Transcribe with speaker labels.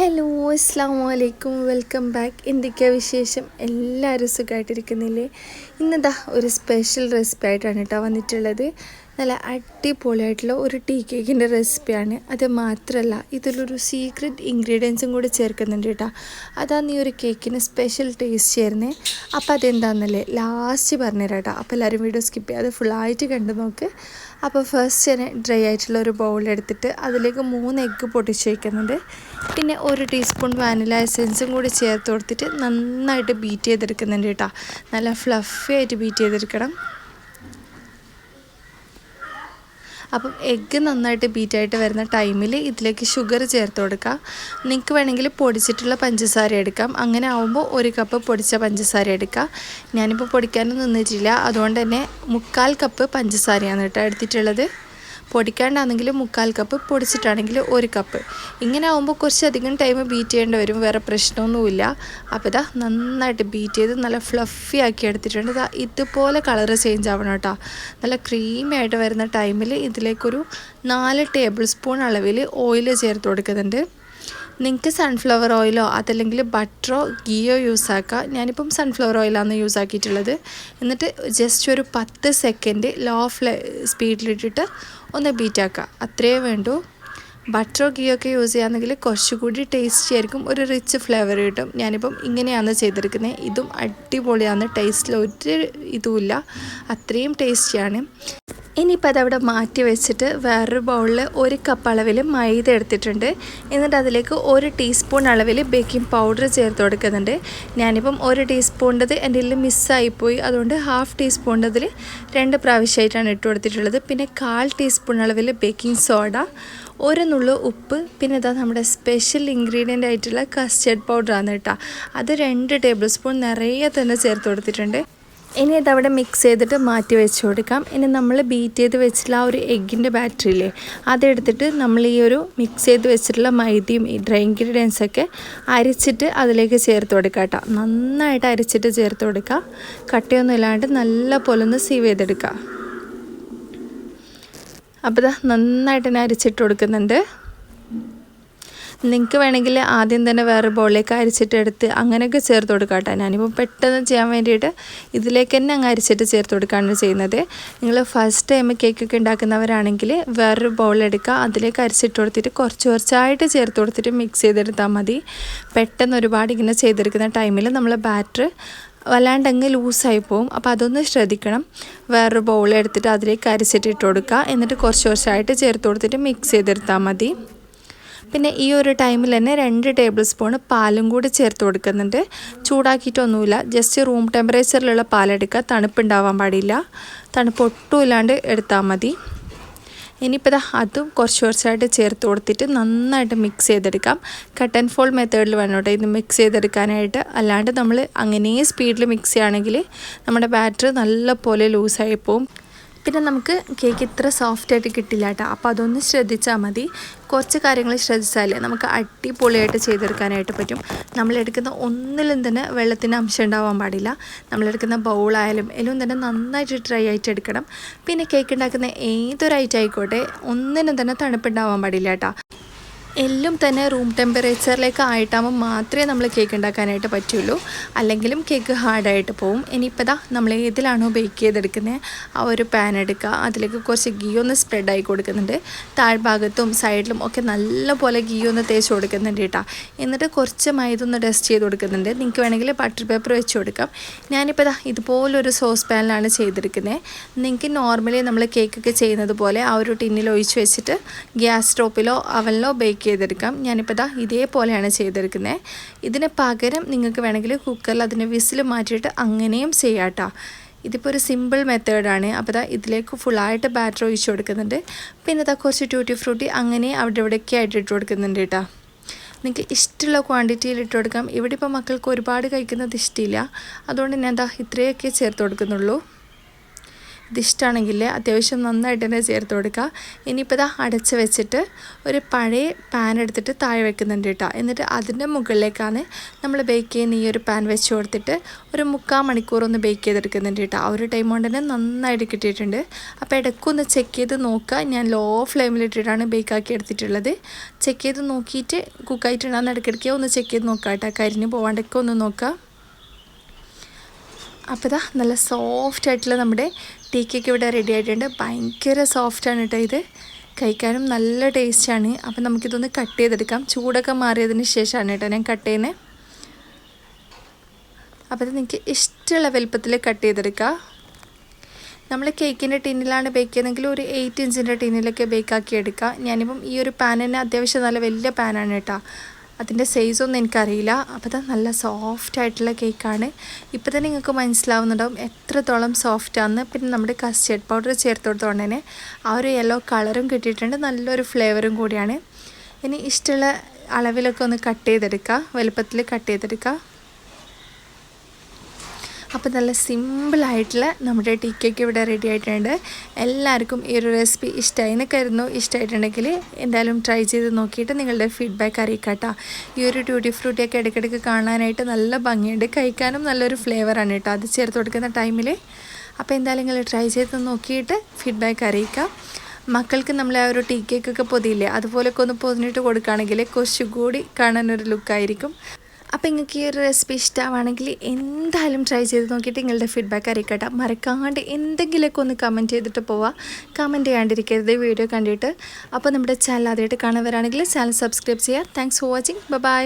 Speaker 1: Hello അസ്സലാമു അലൈക്കും, welcome back. എന്തൊക്കെയാണ് വിശേഷം? എല്ലാവരും സുഖമായിട്ടിരിക്കുന്നില്ലേ? ഇന്നതാ ഒരു സ്പെഷ്യൽ റെസിപ്പി ആയിട്ടാണ് കേട്ടോ വന്നിട്ടുള്ളത്. നല്ല അടിപൊളിയായിട്ടുള്ള ഒരു ടീ കേക്കിൻ്റെ റെസിപ്പിയാണ്. അത് മാത്രമല്ല ഇതിലൊരു സീക്രട്ട് ഇൻഗ്രീഡിയൻസും കൂടി ചേർക്കുന്നുണ്ട് കേട്ടോ. അതാണ് ഈ ഒരു കേക്കിന് സ്പെഷ്യൽ ടേസ്റ്റ് ചേർന്നേ. അപ്പോൾ അതെന്താണെന്നല്ലേ ലാസ്റ്റ് പറഞ്ഞുതരാം കേട്ടോ. അപ്പോൾ എല്ലാവരും വീഡിയോ സ്കിപ്പ് ചെയ്യാതെ ഫുള്ളായിട്ട് കണ്ടു നോക്ക്. അപ്പോൾ ഫസ്റ്റ് തന്നെ ഡ്രൈ ആയിട്ടുള്ള ഒരു ബൗളെടുത്തിട്ട് അതിലേക്ക് 3 എഗ്ഗ് പൊട്ടിച്ച് വയ്ക്കുന്നുണ്ട്. പിന്നെ 1 ടീസ്പൂൺ വാനില എസൻസും കൂടി ചേർത്ത് കൊടുത്തിട്ട് നന്നായിട്ട് ബീറ്റ് ചെയ്തെടുക്കുന്നുണ്ട് കേട്ടോ. നല്ല ഫ്ലഫി ആയിട്ട് ബീറ്റ് ചെയ്തെടുക്കണം. അപ്പം എഗ്ഗ് നന്നായിട്ട് ബീറ്റായിട്ട് വരുന്ന ടൈമിൽ ഇതിലേക്ക് ഷുഗർ ചേർത്ത് കൊടുക്കുക. നിങ്ങൾക്ക് വേണമെങ്കിൽ പൊടിച്ചിട്ടുള്ള പഞ്ചസാര എടുക്കാം. അങ്ങനെ ആവുമ്പോൾ 1 കപ്പ് പൊടിച്ച പഞ്ചസാര എടുക്കുക. ഞാനിപ്പോൾ പൊടിക്കാനൊന്നും നിന്നിട്ടില്ല, അതുകൊണ്ട് തന്നെ 1/4 കപ്പ് പഞ്ചസാരയാണ് കേട്ടോ എടുത്തിട്ടുള്ളത്. പൊടിക്കാണ്ടാണെങ്കിൽ 1/4 കപ്പ്, പൊടിച്ചിട്ടാണെങ്കിൽ 1 കപ്പ്. ഇങ്ങനെ ആകുമ്പോൾ കുറച്ചധികം ടൈം ബീറ്റ് ചെയ്യേണ്ടി വരും, വേറെ പ്രശ്നമൊന്നുമില്ല. അപ്പോൾ ഇതാ നന്നായിട്ട് ബീറ്റ് ചെയ്ത് നല്ല ഫ്ലഫി ആക്കി എടുത്തിട്ടുണ്ട്. ഇതാ ഇതുപോലെ കളറ് ചേഞ്ച് ആവണം കേട്ടോ. നല്ല ക്രീമി ആയിട്ട് വരുന്ന ടൈമിൽ ഇതിലേക്കൊരു 4 ടേബിൾ സ്പൂൺ അളവിൽ ഓയിൽ ചേർത്ത് കൊടുക്കുന്നുണ്ട്. നിങ്ങൾക്ക് സൺഫ്ലവർ ഓയിലോ അതല്ലെങ്കിൽ ബട്ടറോ ഗീയോ യൂസ് ആക്കുക. ഞാനിപ്പം സൺഫ്ലവർ ഓയിലാണ് യൂസ് ആക്കിയിട്ടുള്ളത്. എന്നിട്ട് ജസ്റ്റ് ഒരു 10 സെക്കൻഡ് ലോ സ്പീഡിലിട്ടിട്ട് ഒന്ന് ബീറ്റ് ആക്കുക, അത്രയേ വേണ്ടൂ. ബട്ടറോ ഗീയോ ഒക്കെ യൂസ് ചെയ്യുകയാണെങ്കിൽ കുറച്ചുകൂടി ടേസ്റ്റി ആയിരിക്കും, ഒരു റിച്ച് ഫ്ലേവർ കിട്ടും. ഞാനിപ്പം ഇങ്ങനെയാണ് ചെയ്തെടുക്കുന്നത്. ഇതും അടിപൊളിയാണ്, ടേസ്റ്റിൽ ഒരു ഇതുമില്ല, അത്രയും ടേസ്റ്റിയാണ്. ഇനിയിപ്പോൾ അതവിടെ മാറ്റി വെച്ചിട്ട് വേറൊരു ബൗളിൽ 1 കപ്പ് അളവിൽ മൈദ എടുത്തിട്ടുണ്ട്. എന്നിട്ട് അതിലേക്ക് 1 ടീസ്പൂൺ അളവിൽ ബേക്കിംഗ് പൗഡർ ചേർത്ത് കൊടുക്കുന്നുണ്ട്. ഞാനിപ്പം 1 ടീസ്പൂണിൻ്റെത് എൻ്റെ കയ്യിൽ മിസ്സായിപ്പോയി, അതുകൊണ്ട് 1/2 ടീസ്പൂണിൻ്റെതിൽ 2 പ്രാവശ്യമായിട്ടാണ് ഇട്ട് കൊടുത്തിട്ടുള്ളത്. പിന്നെ 1/4 ടീസ്പൂൺ അളവിൽ ബേക്കിംഗ് സോഡ, 1 നുള്ളു ഉപ്പ്, പിന്നെ ഇതാ നമ്മുടെ സ്പെഷ്യൽ ഇൻഗ്രീഡിയൻ്റ് ആയിട്ടുള്ള കസ്റ്റർഡ് പൗഡറാണ് കേട്ടോ. അത് 2 ടേബിൾ സ്പൂൺ നിറയെ തന്നെ ചേർത്ത് കൊടുത്തിട്ടുണ്ട്. ഇനി ഇതവിടെ മിക്സ് ചെയ്തിട്ട് മാറ്റി വെച്ച് കൊടുക്കാം. ഇനി നമ്മൾ ബീറ്റ് ചെയ്ത് വെച്ചിട്ടുള്ള ആ ഒരു എഗ്ഗിൻ്റെ ബാറ്ററിയില്ലേ, അതെടുത്തിട്ട് നമ്മൾ ഈ ഒരു മിക്സ് ചെയ്ത് വെച്ചിട്ടുള്ള മൈദയും ഈ ഡ്രൈ ഇൻഗ്രീഡിയൻസൊക്കെ അരിച്ചിട്ട് അതിലേക്ക് ചേർത്ത് കൊടുക്കുക കേട്ടോ. നന്നായിട്ട് അരിച്ചിട്ട് ചേർത്ത് കൊടുക്കുക, കട്ടയൊന്നും ഇല്ലാണ്ട് നല്ല പോലെ ഒന്ന് സീവ് ചെയ്തെടുക്കുക. അപ്പോൾ ഇതാ നന്നായിട്ട് തന്നെ അരിച്ചിട്ട് കൊടുക്കുന്നുണ്ട്. നിങ്ങൾക്ക് വേണമെങ്കിൽ ആദ്യം തന്നെ വേറെ ബൗളിലേക്ക് അരിച്ചിട്ട് എടുത്ത് അങ്ങനെയൊക്കെ ചേർത്ത് കൊടുക്കാം കേട്ടോ. ഞാനിപ്പോൾ പെട്ടെന്ന് ചെയ്യാൻ വേണ്ടിയിട്ട് ഇതിലേക്ക് തന്നെ അങ്ങ് അരിച്ചിട്ട് ചേർത്ത് കൊടുക്കുകയാണ് ചെയ്യുന്നത്. നിങ്ങൾ ഫസ്റ്റ് ടൈം കേക്കൊക്കെ ഉണ്ടാക്കുന്നവരാണെങ്കിൽ വേറൊരു ബൗളെടുക്കുക, അതിലേക്ക് അരിച്ചിട്ട് കൊടുത്തിട്ട് കുറച്ചായിട്ട് ചേർത്ത് കൊടുത്തിട്ട് മിക്സ് ചെയ്തെടുത്താൽ മതി. പെട്ടെന്ന് ഒരുപാട് ഇങ്ങനെ ചെയ്തെടുക്കുന്ന ടൈമിൽ നമ്മൾ ബാറ്റർ വല്ലാണ്ടങ്ങ് ലൂസായി പോവും. അപ്പോൾ അതൊന്ന് ശ്രദ്ധിക്കണം. വേറൊരു ബൗളെടുത്തിട്ട് അതിലേക്ക് അരിച്ചിട്ട് ഇട്ട് കൊടുക്കുക. എന്നിട്ട് കുറച്ചായിട്ട് ചേർത്ത് കൊടുത്തിട്ട് മിക്സ് ചെയ്തെടുത്താൽ മതി. പിന്നെ ഈ ഒരു ടൈമിൽ തന്നെ 2 ടേബിൾ സ്പൂൺ പാലും കൂടി ചേർത്ത് കൊടുക്കുന്നുണ്ട്. ചൂടാക്കിയിട്ടൊന്നുമില്ല, ജസ്റ്റ് റൂം ടെമ്പറേച്ചറിലുള്ള പാലെടുക്കുക, തണുപ്പുണ്ടാവാൻ പാടില്ല. തണുപ്പ് ഒട്ടും ഇല്ലാണ്ട് എടുത്താൽ മതി. ഇനിയിപ്പോൾ അതും കുറച്ചായിട്ട് ചേർത്ത് കൊടുത്തിട്ട് നന്നായിട്ട് മിക്സ് ചെയ്തെടുക്കാം. കട്ട് ആൻഡ് ഫോൾഡ് മെത്തേഡിൽ വേണം കേട്ടോ ഇത് മിക്സ് ചെയ്തെടുക്കാനായിട്ട്. അല്ലാണ്ട് നമ്മൾ അങ്ങനെ സ്പീഡിൽ മിക്സ് ചെയ്യുകയാണെങ്കിൽ നമ്മുടെ ബാറ്റർ നല്ല പോലെ ലൂസായി പോവും. പിന്നെ നമുക്ക് കേക്ക് ഇത്ര സോഫ്റ്റായിട്ട് കിട്ടില്ല കേട്ടോ. അപ്പോൾ അതൊന്ന് ശ്രദ്ധിച്ചാൽ മതി. കുറച്ച് കാര്യങ്ങൾ ശ്രദ്ധിച്ചാലേ നമുക്ക് അടിപൊളിയായിട്ട് ചെയ്തെടുക്കാനായിട്ട് പറ്റും. നമ്മളെടുക്കുന്ന ഒന്നിലും തന്നെ വെള്ളത്തിൻ്റെ അംശം ഉണ്ടാവാൻ പാടില്ല. നമ്മളെടുക്കുന്ന ബൗളായാലും എല്ലാം തന്നെ നന്നായിട്ട് ഡ്രൈ ആയിട്ട് എടുക്കണം. പിന്നെ കേക്ക് ഉണ്ടാക്കുന്ന ഏതൊരു ഐറ്റം ആയിക്കോട്ടെ ഒന്നിനും തന്നെ തണുപ്പുണ്ടാവാൻ പാടില്ല കേട്ടോ. എല്ലാം തന്നെ റൂം ടെമ്പറേച്ചറിലേക്ക് ആയിട്ടാകുമ്പോൾ മാത്രമേ നമ്മൾ കേക്ക് ഉണ്ടാക്കാനായിട്ട് പറ്റുള്ളൂ, അല്ലെങ്കിലും കേക്ക് ഹാർഡായിട്ട് പോവും. ഇനിയിപ്പോൾ നമ്മൾ ഏതിലാണോ ബേക്ക് ചെയ്തെടുക്കുന്നത് ആ ഒരു പാൻ എടുക്കുക, അതിലേക്ക് കുറച്ച് ഗീ ഒന്ന് സ്പ്രെഡായി കൊടുക്കുന്നുണ്ട്. താഴ്ഭാഗത്തും സൈഡിലും ഒക്കെ നല്ല പോലെ ഗീ ഒന്ന് തേച്ച് കൊടുക്കുന്നുണ്ട് കേട്ടോ. എന്നിട്ട് കുറച്ച് മൈദ ഒന്ന് ഡസ്റ്റ് ചെയ്ത് കൊടുക്കുന്നുണ്ട്. നിങ്ങൾക്ക് വേണമെങ്കിൽ ബട്ടർ പേപ്പർ വെച്ച് കൊടുക്കാം. ഞാനിപ്പോൾ ഇതുപോലൊരു സോസ് പാനിലാണ് ചെയ്തെടുക്കുന്നത്. നിങ്ങൾക്ക് നോർമലി നമ്മൾ കേക്കൊക്കെ ചെയ്യുന്നത് പോലെ ആ ഒരു ടിന്നിൽ ഒഴിച്ച് വെച്ചിട്ട് ഗ്യാസ് സ്റ്റോപ്പിലോ അവനിലോ ബേക്ക് ചെയ്തെടുക്കാം. ഞാനിപ്പോൾ ഇതേപോലെയാണ് ചെയ്തെടുക്കുന്നത്. ഇതിന് പകരം നിങ്ങൾക്ക് വേണമെങ്കിൽ കുക്കറിൽ അതിന് വിസിൽ മാറ്റിയിട്ട് അങ്ങനെയും ചെയ്യാം കേട്ടോ. ഇതിപ്പോൾ ഒരു സിമ്പിൾ മെത്തേഡാണ്. അപ്പോൾ ഇതിലേക്ക് ഫുള്ളായിട്ട് ബാറ്റർ ഒഴിച്ച് കൊടുക്കുന്നുണ്ട്. പിന്നെ കുറച്ച് ട്യൂട്ടി ഫ്രൂട്ടി അങ്ങനെ അവിടെ ഇവിടെയൊക്കെ ആയിട്ട് ഇട്ട് കൊടുക്കുന്നുണ്ട് കേട്ടോ. നിങ്ങൾക്ക് ഇഷ്ടമുള്ള ക്വാണ്ടിറ്റിയിൽ ഇട്ട് കൊടുക്കാം. ഇവിടെ ഇപ്പോൾ മക്കൾക്ക് ഒരുപാട് കഴിക്കുന്നത് ഇഷ്ടമില്ല, അതുകൊണ്ട് ഞാൻ ഇത്രയൊക്കെ ചേർത്ത് കൊടുക്കുന്നുള്ളൂ. ഇതിഷ്ടമാണെങ്കിൽ അത്യാവശ്യം നന്നായിട്ട് തന്നെ ചേർത്ത് കൊടുക്കുക. ഇനിയിപ്പോൾ ഇതാ അടച്ച് വെച്ചിട്ട് ഒരു പഴയ പാൻ എടുത്തിട്ട് താഴെ വെക്കുന്നുണ്ട് കേട്ടോ. എന്നിട്ട് അതിൻ്റെ മുകളിലേക്കാണ് നമ്മൾ ബേക്ക് ചെയ്യുന്ന ഈ ഒരു പാൻ വെച്ച് കൊടുത്തിട്ട് ഒരു 3/4 മണിക്കൂർ ഒന്ന് ബേക്ക് ചെയ്തെടുക്കുന്നുണ്ട് കേട്ടോ. ആ ഒരു ടൈം കൊണ്ട് തന്നെ നന്നായിട്ട് കിട്ടിയിട്ടുണ്ട്. അപ്പോൾ ഇടയ്ക്കൊന്ന് ചെക്ക് ചെയ്ത് നോക്കുക. ഞാൻ ലോ ഫ്ലെയിമിലിട്ടിട്ടാണ് ബേക്കാക്കി എടുത്തിട്ടുള്ളത്. ചെക്ക് ചെയ്ത് നോക്കിയിട്ട് കുക്കായിട്ടുണ്ടാകുന്ന ഇടയ്ക്കിടയ്ക്ക് ഒന്ന് ചെക്ക് ചെയ്ത് നോക്കുക കേട്ടോ. കരിഞ്ഞ് പോകാണ്ടൊക്കെ ഒന്ന് നോക്കുക. അപ്പോൾ ഇതാ നല്ല സോഫ്റ്റ് ആയിട്ടുള്ള നമ്മുടെ ടീ കേക്ക് ഇവിടെ റെഡി ആയിട്ടുണ്ട്. ഭയങ്കര സോഫ്റ്റാണ് കേട്ടോ ഇത്. കഴിക്കാനും നല്ല ടേസ്റ്റാണ്. അപ്പോൾ നമുക്കിതൊന്ന് കട്ട് ചെയ്തെടുക്കാം. ചൂടൊക്കെ മാറിയതിന് ശേഷമാണ് കേട്ടോ ഞാൻ കട്ട് ചെയ്യുന്നത്. അപ്പോൾ ഇത് നിങ്ങൾക്ക് ഇഷ്ടമുള്ള വലുപ്പത്തിൽ കട്ട് ചെയ്തെടുക്കുക. നമ്മൾ കേക്കിൻ്റെ ടിന്നിലാണ് ബേക്ക് ചെയ്യുന്നതെങ്കിൽ ഒരു 8 ഇഞ്ചിൻ്റെ ടിന്നിലൊക്കെ ബേക്കാക്കി എടുക്കുക. ഞാനിപ്പം ഈ ഒരു പാൻ തന്നെ അത്യാവശ്യം നല്ല വലിയ പാനാണ് കേട്ടോ. അതിൻ്റെ സൈസൊന്നും എനിക്കറിയില്ല. അപ്പോൾ അത് നല്ല സോഫ്റ്റ് ആയിട്ടുള്ള കേക്കാണ്. ഇപ്പോൾ തന്നെ നിങ്ങൾക്ക് മനസ്സിലാവുന്നുണ്ടാവും എത്രത്തോളം സോഫ്റ്റാണെന്ന്. പിന്നെ നമ്മുടെ കസ്റ്റേർഡ് പൗഡർ ചേർത്ത് കൊടുത്തുകൊണ്ട് തന്നെ ആ ഒരു യെല്ലോ കളറും കിട്ടിയിട്ടുണ്ട്. നല്ലൊരു ഫ്ലേവറും കൂടിയാണ്. ഇനി ഇഷ്ടമുള്ള അളവിലൊക്കെ ഒന്ന് കട്ട് ചെയ്തെടുക്കുക. വലുപ്പത്തിൽ കട്ട് ചെയ്തെടുക്കുക. അപ്പോൾ നല്ല സിമ്പിളായിട്ടുള്ള നമ്മുടെ ടീ കേക്ക് ഇവിടെ റെഡി ആയിട്ടുണ്ട്. എല്ലാവർക്കും ഈ ഒരു റെസിപ്പി ഇഷ്ടമായി എന്ന് കരുതുന്നു. ഇഷ്ടമായിട്ടുണ്ടെങ്കിൽ എന്തായാലും ട്രൈ ചെയ്ത് നോക്കിയിട്ട് നിങ്ങളുടെ ഫീഡ്ബാക്ക് അറിയിക്കാട്ടോ. ഈ ഒരു ട്യൂട്ടി ഫ്രൂട്ടിയൊക്കെ ഇടയ്ക്കിടയ്ക്ക് കാണാനായിട്ട് നല്ല ഭംഗിയുണ്ട്. കഴിക്കാനും നല്ലൊരു ഫ്ലേവറാണ് കേട്ടോ അത് ചേർത്ത് കൊടുക്കുന്ന ടൈമിൽ. അപ്പോൾ എന്തായാലും നിങ്ങൾ ട്രൈ ചെയ്ത് നോക്കിയിട്ട് ഫീഡ്ബാക്ക് അറിയിക്കാം. മക്കൾക്ക് നമ്മൾ ആ ഒരു ടീ കേക്കൊക്കെ പൊതിയില്ലേ, അതുപോലൊക്കെ ഒന്ന് പൊതിഞ്ഞിട്ട് കൊടുക്കുകയാണെങ്കിൽ കുറച്ചുകൂടി കാണാനൊരു ലുക്കായിരിക്കും. അപ്പോൾ നിങ്ങൾക്ക് ഈ ഒരു റെസിപ്പി ഇഷ്ടമാണെങ്കിൽ എന്തായാലും ട്രൈ ചെയ്ത് നോക്കിയിട്ട് നിങ്ങളുടെ ഫീഡ്ബാക്ക് അറിയിക്കട്ടെ. മറക്കാണ്ട് എന്തെങ്കിലുമൊക്കെ ഒന്ന് കമൻറ്റ് ചെയ്തിട്ട് പോവുക. കമൻറ്റ് ചെയ്യാണ്ടിരിക്കരുത് വീഡിയോ കണ്ടിട്ട്. അപ്പോൾ നമ്മുടെ ചാനൽ ആദ്യമായിട്ട് കാണുന്നവരാണെങ്കിൽ ചാനൽ സബ്സ്ക്രൈബ് ചെയ്യുക. Thanks for watching. ബൈ.